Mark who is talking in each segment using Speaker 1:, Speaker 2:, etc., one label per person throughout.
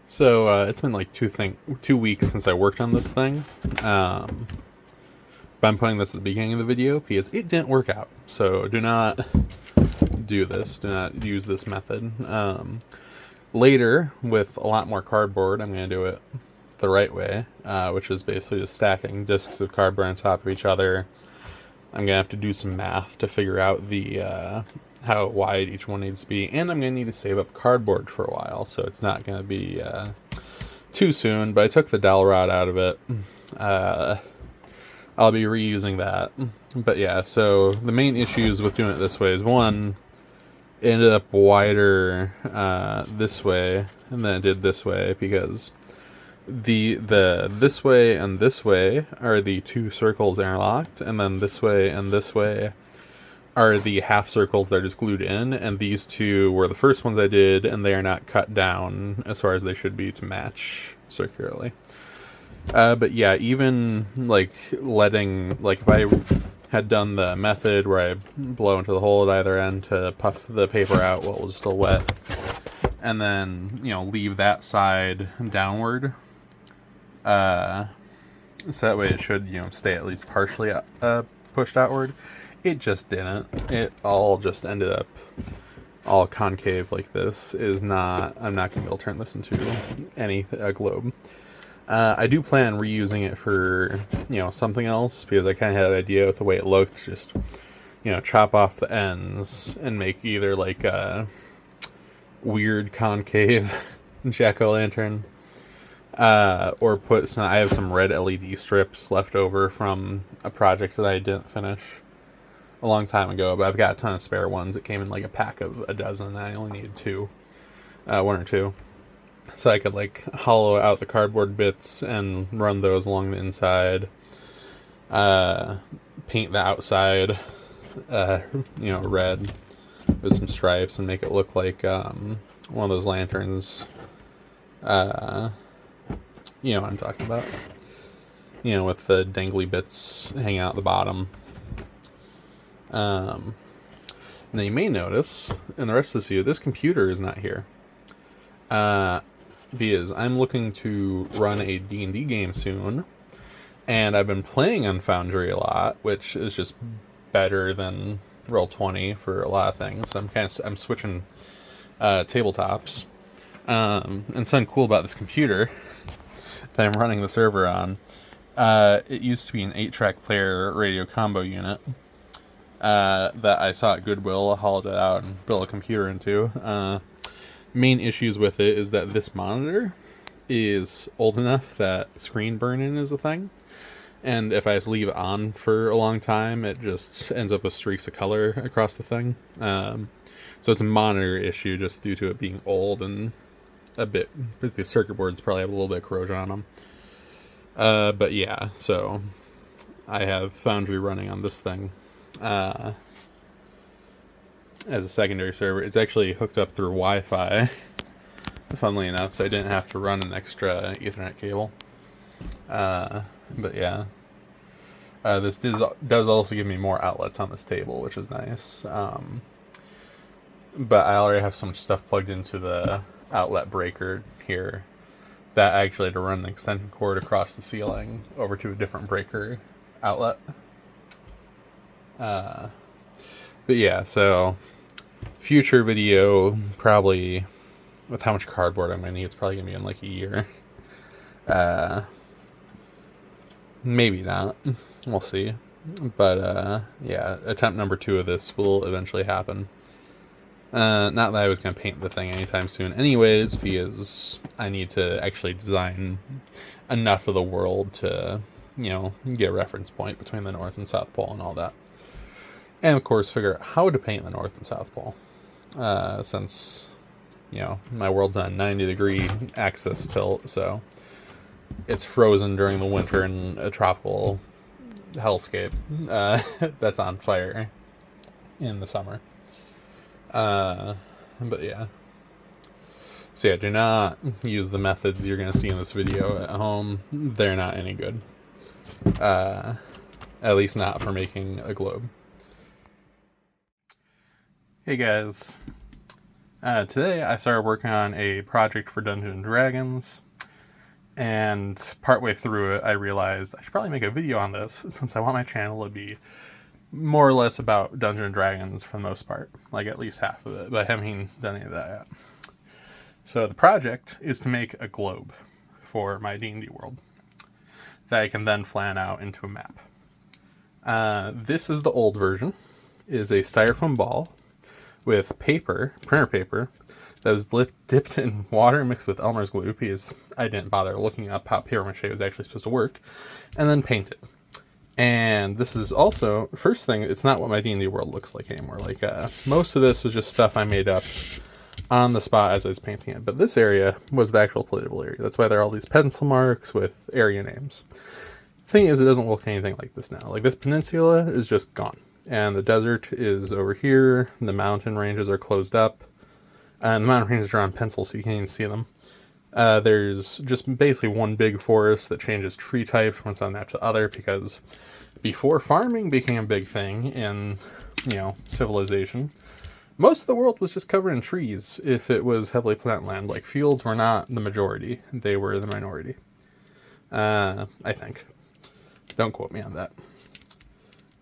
Speaker 1: It's been like 2 weeks since I worked on this thing. Um, but I'm putting this at the beginning of the video because it didn't work out. So do not do this. Do not use this method. Later, with a lot more cardboard, I'm going to do it the right way, which is basically just stacking discs of cardboard on top of each other. I'm going to have to do some math to figure out the how wide each one needs to be, and I'm going to need to save up cardboard for a while, so it's not going to be too soon. But I took the dowel rod out of it. I'll be reusing that. But yeah, so the main issues with doing it this way is one, it ended up wider this way and then it did this way because the this way and this way are the two circles interlocked, and then this way and this way are the half circles that are just glued in, and these two were the first ones I did, and they are not cut down as far as they should be to match circularly. But yeah, even like if I had done the method where I blow into the hole at either end to puff the paper out while it was still wet, and then leave that side downward, so that way it should stay at least partially pushed outward. It just didn't. It all just ended up all concave like this. I'm not going to be able to turn this into a globe. I do plan on reusing it for, something else, because I kind of had an idea with the way it looked. Just, chop off the ends and make either like a weird concave jack-o'-lantern, or put some. I have some red LED strips left over from a project that I didn't finish a long time ago, but I've got a ton of spare ones. It came in like a pack of a dozen, and I only needed one or two. So I could like hollow out the cardboard bits and run those along the inside. Paint the outside, red with some stripes and make it look like one of those lanterns. You know what I'm talking about. With the dangly bits hanging out the bottom. Now you may notice in the rest of this video, this computer is not here. Because I'm looking to run a D&D game soon, and I've been playing on Foundry a lot, which is just better than Roll20 for a lot of things. So I'm switching tabletops. And something cool about this computer that I'm running the server on, it used to be an 8-track player radio combo unit that I saw at Goodwill. I hauled it out and built a computer into. Main issues with it is that this monitor is old enough that screen burn-in is a thing, and if I just leave it on for a long time, it just ends up with streaks of color across the thing. So it's a monitor issue just due to it being old and but the circuit boards probably have a little bit of corrosion on them. But yeah, so I have Foundry running on this thing as a secondary server. It's actually hooked up through Wi-Fi, funnily enough, so I didn't have to run an extra Ethernet cable. But yeah, this does also give me more outlets on this table, which is nice. But I already have so much stuff plugged into the outlet breaker here that I actually had to run an extension cord across the ceiling over to a different breaker outlet. But yeah, so future video, probably with how much cardboard I'm gonna need, it's probably gonna be in like a year. Maybe not. We'll see. But yeah, attempt number 2 of this will eventually happen. Not that I was gonna paint the thing anytime soon anyways, because I need to actually design enough of the world to, get a reference point between the North and South Pole and all that. And of course, figure out how to paint the North and South Pole. Since, my world's on 90-degree axis tilt, so it's frozen during the winter in a tropical hellscape that's on fire in the summer. But yeah. So yeah, do not use the methods you're going to see in this video at home. They're not any good. At least not for making a globe. Hey guys, Today I started working on a project for Dungeons and Dragons, and partway through it I realized I should probably make a video on this since I want my channel to be more or less about Dungeons and Dragons for the most part, like at least half of it, but I haven't even done any of that yet. So the project is to make a globe for my D&D world that I can then plan out into a map. This is the old version. It is a styrofoam ball with paper, printer paper, that was dipped in water mixed with Elmer's glue because I didn't bother looking up how paper mache was actually supposed to work, and then painted. And this is also, first thing, it's not what my D&D world looks like anymore. Like, most of this was just stuff I made up on the spot as I was painting it. But this area was the actual playable area. That's why there are all these pencil marks with area names. Thing is, it doesn't look anything like this now. Like, this peninsula is just gone. And the desert is over here. The mountain ranges are closed up. And the mountain ranges are on pencil, so you can't even see them. There's just basically one big forest that changes tree type from one map to other, because before farming became a big thing in, civilization, most of the world was just covered in trees if it was heavily plant land. Like, fields were not the majority, they were the minority. I think. Don't quote me on that.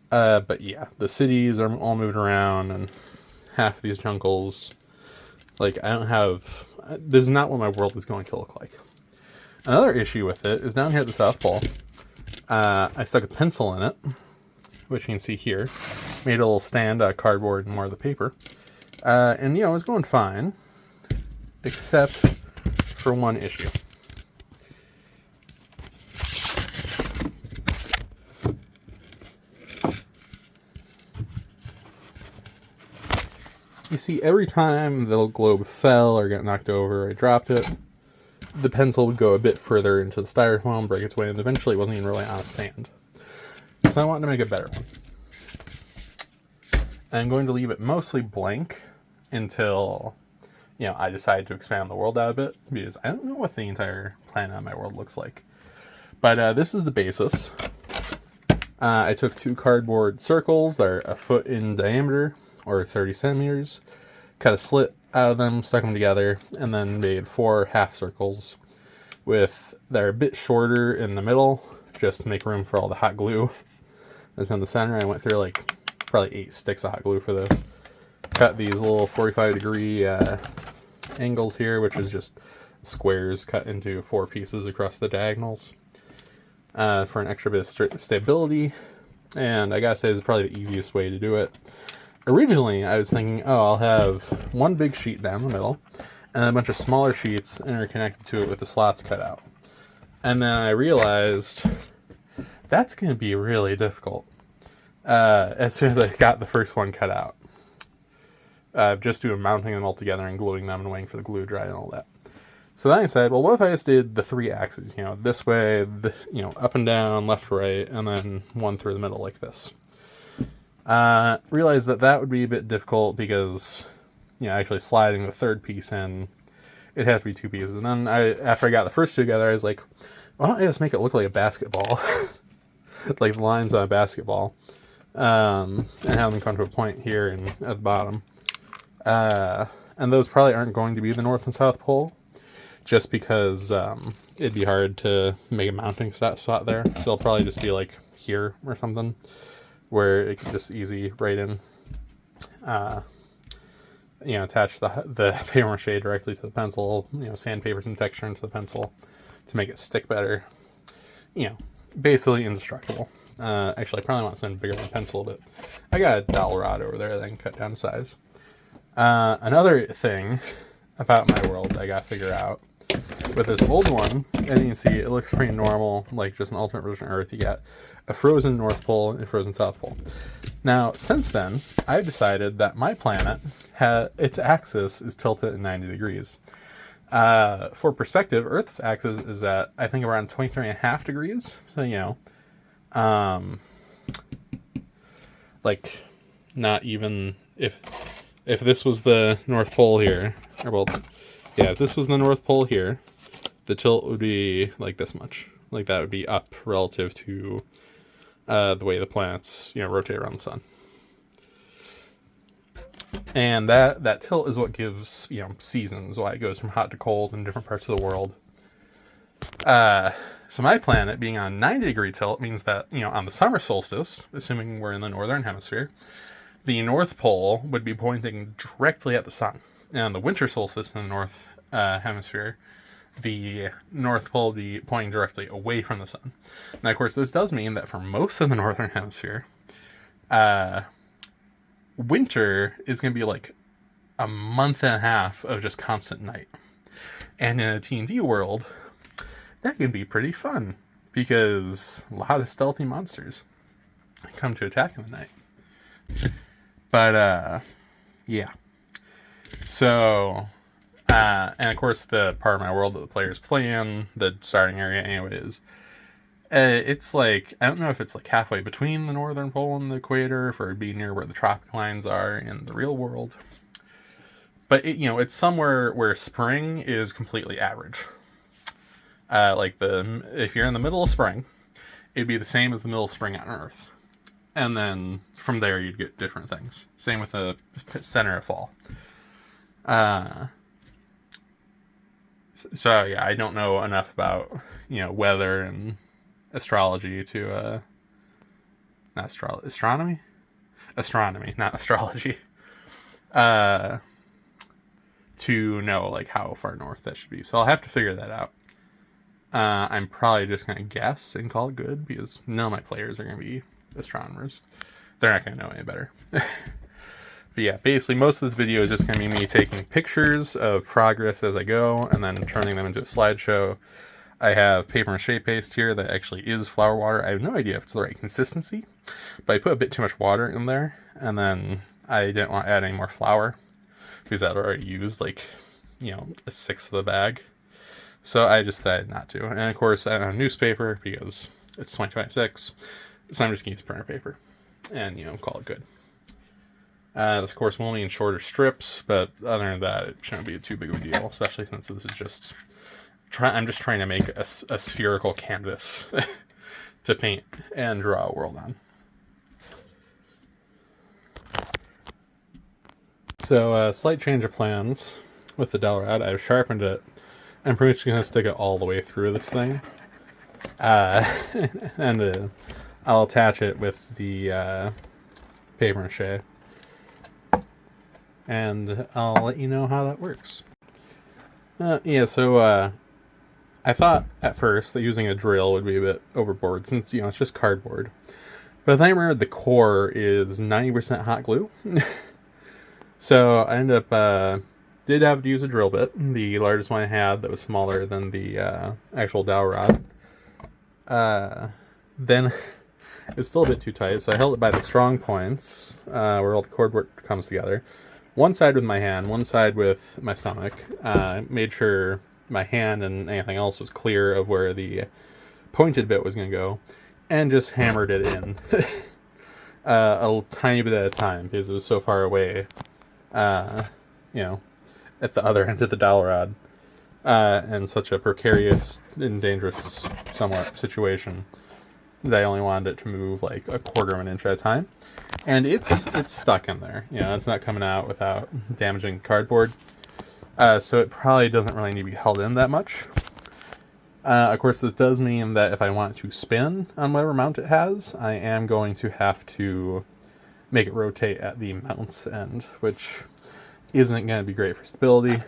Speaker 1: But yeah, the cities are all moved around, and half of these jungles, like, this is not what my world is going to look like. Another issue with it is down here at the South Pole, I stuck a pencil in it, which you can see here. Made a little stand out of cardboard and more of the paper. And, it was going fine, except for one issue. You see, every time the little globe fell or got knocked over, I dropped it, the pencil would go a bit further into the styrofoam, break its way, and eventually it wasn't even really on a stand. So I wanted to make a better one. And I'm going to leave it mostly blank until, I decide to expand the world out a bit, because I don't know what the entire planet of my world looks like. But this is the basis. I took 2 cardboard circles that are a foot in diameter, or 30 centimeters, cut a slit out of them, stuck them together, and then made 4 half circles that are a bit shorter in the middle, just to make room for all the hot glue that's in the center. I went through probably 8 sticks of hot glue for this. Cut these little 45-degree angles here, which is just squares cut into 4 pieces across the diagonals for an extra bit of stability. And I gotta say, this is probably the easiest way to do it. Originally, I was thinking, I'll have one big sheet down the middle, and a bunch of smaller sheets interconnected to it with the slots cut out. And then I realized that's going to be really difficult as soon as I got the first one cut out. Just doing mounting them all together and gluing them and waiting for the glue to dry and all that. So then I said, well, what if I just did the 3 axes? This way, up and down, left, right, and then one through the middle like this. Realized that would be a bit difficult because, actually sliding the third piece in, it has to be 2 pieces. And then after I got the first 2 together, I was like, why don't I just make it look like a basketball? Like the lines on a basketball. And have them come to a point here and at the bottom. And those probably aren't going to be the North and South Pole, just because it'd be hard to make a mounting spot there. So it'll probably just be like here or something, where it can just easy right in, attach the paper mache directly to the pencil, sandpaper some texture into the pencil to make it stick better. Basically indestructible. Actually, I probably want something bigger than a pencil, but I got a dowel rod over there that I can cut down to size. Another thing about my world I gotta figure out, with this old one, and you can see it looks pretty normal, like just an alternate version of Earth. You got a frozen North Pole and a frozen South Pole. Now, since then, I've decided that my planet, its axis is tilted at 90 degrees. For perspective, Earth's axis is at, I think, around 23.5 degrees. So, not even, if this was the North Pole here, if this was the North Pole here, the tilt would be like this much. Like, that would be up relative to the way the planets, rotate around the sun. And that tilt is what gives, seasons, why it goes from hot to cold in different parts of the world. So my planet being on 90-degree tilt means that, on the summer solstice, assuming we're in the northern hemisphere, the North Pole would be pointing directly at the sun. And on the winter solstice in the north hemisphere, the North Pole would be pointing directly away from the sun. Now, of course, this does mean that for most of the northern hemisphere, winter is going to be like a month and a half of just constant night. And in a T&D world, that can be pretty fun because a lot of stealthy monsters come to attack in the night. But yeah. So and of course the part of my world that the players play in, the starting area anyways, it's like, I don't know if it's like halfway between the northern pole and the equator, for it being near where the tropic lines are in the real world. But it's somewhere where spring is completely average. If you're in the middle of spring, it'd be the same as the middle of spring on Earth. And then from there you'd get different things. Same with the center of fall. So yeah, I don't know enough about, weather and astrology to, not astronomy? Astronomy, not astrology. To know, like, how far north that should be. So I'll have to figure that out. I'm probably just going to guess and call it good, because none of my players are going to be astronomers. They're not going to know any better. But yeah, basically most of this video is just going to be me taking pictures of progress as I go, and then turning them into a slideshow. I have paper mache paste here that actually is flour water. I have no idea if it's the right consistency, but I put a bit too much water in there, and then I didn't want to add any more flour, because I'd already used, like, a sixth of the bag. So I decided not to. And of course, I don't have newspaper because it's 2026. So I'm just going to use printer paper and, call it good. This, of course, will only in shorter strips, but other than that, it shouldn't be too big of a deal, especially since this is just... I'm just trying to make a spherical canvas to paint and draw a world on. So, slight change of plans with the dowel rod. I've sharpened it. I'm pretty much going to stick it all the way through this thing. And I'll attach it with the paper mache. And I'll let you know how that works. So I thought at first that using a drill would be a bit overboard, since, it's just cardboard. But then I remembered the core is 90% hot glue. So I ended up... did have to use a drill bit, the largest one I had that was smaller than the actual dowel rod. Then it's still a bit too tight, so I held it by the strong points, where all the cordwork comes together. One side with my hand, one side with my stomach. Made sure my hand and anything else was clear of where the pointed bit was going to go, and just hammered it in. A tiny bit at a time, because it was so far away, at the other end of the dowel rod, in such a precarious and dangerous somewhat situation that I only wanted it to move like a quarter of an inch at a time. And it's stuck in there. It's not coming out without damaging cardboard. So it probably doesn't really need to be held in that much. Of course, this does mean that if I want to spin on whatever mount it has, I am going to have to make it rotate at the mount's end, which isn't going to be great for stability.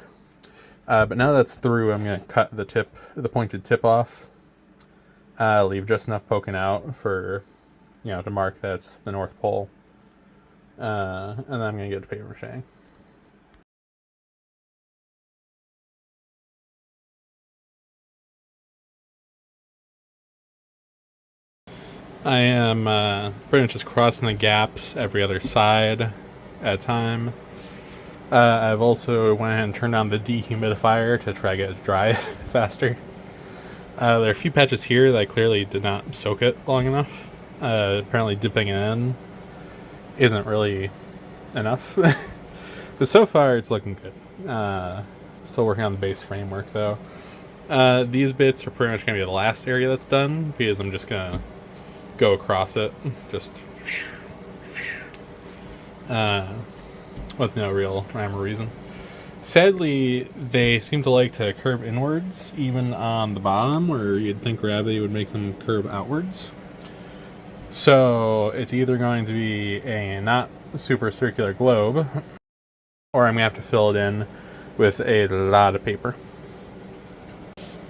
Speaker 1: But now that's through, I'm going to cut the pointed tip off. Leave just enough poking out for, to mark that's the North Pole. And then I'm going to get to paper mache. I am pretty much just crossing the gaps every other side at a time. I've also went ahead and turned on the dehumidifier to try to get it dry faster. There are a few patches here that I clearly did not soak it long enough. Apparently dipping it in isn't really enough. But so far it's looking good. Still working on the base framework though. These bits are pretty much going to be the last area that's done, because I'm just going to go across it. Just... with no real rhyme or reason. Sadly, they seem to like to curve inwards, even on the bottom, where you'd think gravity would make them curve outwards. So it's either going to be a not super circular globe, or I'm going to have to fill it in with a lot of paper.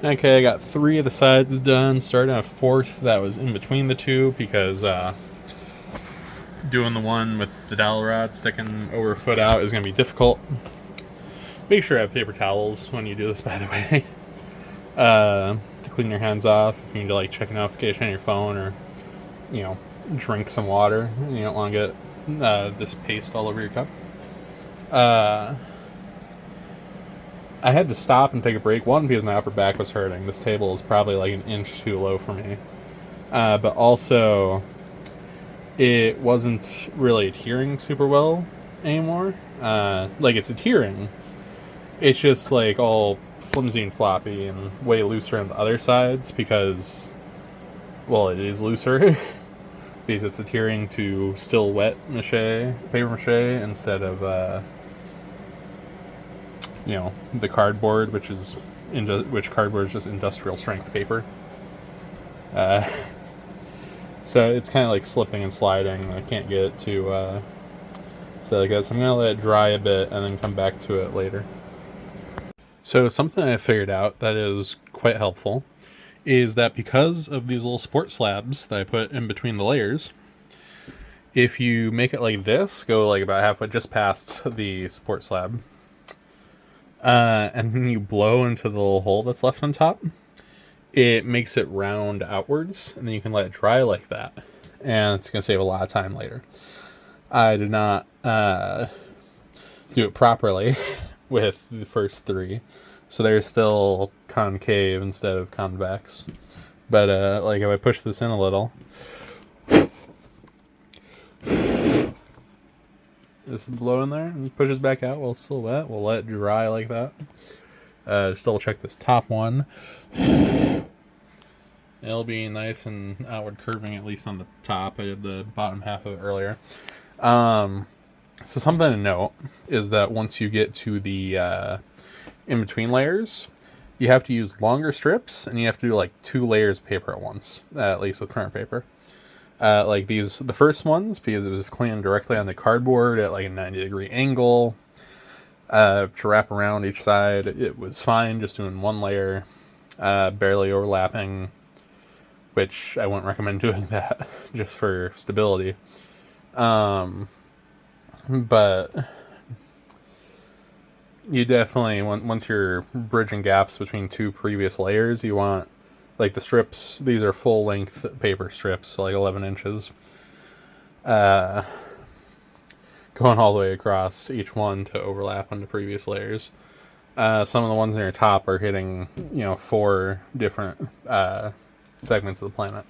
Speaker 1: Okay, I got 3 of the sides done. Started on a 4th that was in between the 2 because doing the one with the dowel rod sticking over a foot out is going to be difficult. Make sure you have paper towels when you do this, by the way. To clean your hands off if you need to like check a notification on your phone or, you know, drink some water. You don't want to get this paste all over your cup. I had to stop and take a break. One, because my upper back was hurting. This table is probably like an inch too low for me. But also, it wasn't really adhering super well anymore. Like, it's adhering. It's just like all flimsy and floppy and way looser on the other sides because, well, it is looser. Because it's adhering to still wet paper mache, instead of, the cardboard, which cardboard is just industrial strength paper. So it's kind of like slipping and sliding. I can't get it to stay like that. So I'm going to let it dry a bit and then come back to it later. So something I figured out that is quite helpful is that because of these little support slabs that I put in between the layers, if you make it like this, go like about halfway just past the support slab, and then you blow into the little hole that's left on top, it makes it round outwards, and then you can let it dry like that, and it's going to save a lot of time later. I did not do it properly with the first 3, so they're still concave instead of convex. But like if I push this in a little, just blow in there and pushes back out while it's still wet. We'll let it dry like that. Just double check this top one. It'll be nice and outward curving, at least on the top. I did the bottom half of it earlier. So something to note is that once you get to the in-between layers, you have to use longer strips, and you have to do like 2 layers of paper at once, at least with current paper. Like the first ones, because it was cleaned directly on the cardboard at like a 90-degree angle, to wrap around each side, it was fine just doing 1 layer, barely overlapping, which I wouldn't recommend doing that just for stability. But you definitely, once you're bridging gaps between 2 previous layers, you want, like the strips, these are full length paper strips, so like 11 inches, going all the way across each one to overlap on the previous layers. Some of the ones near the top are hitting, 4 different segments of the planet.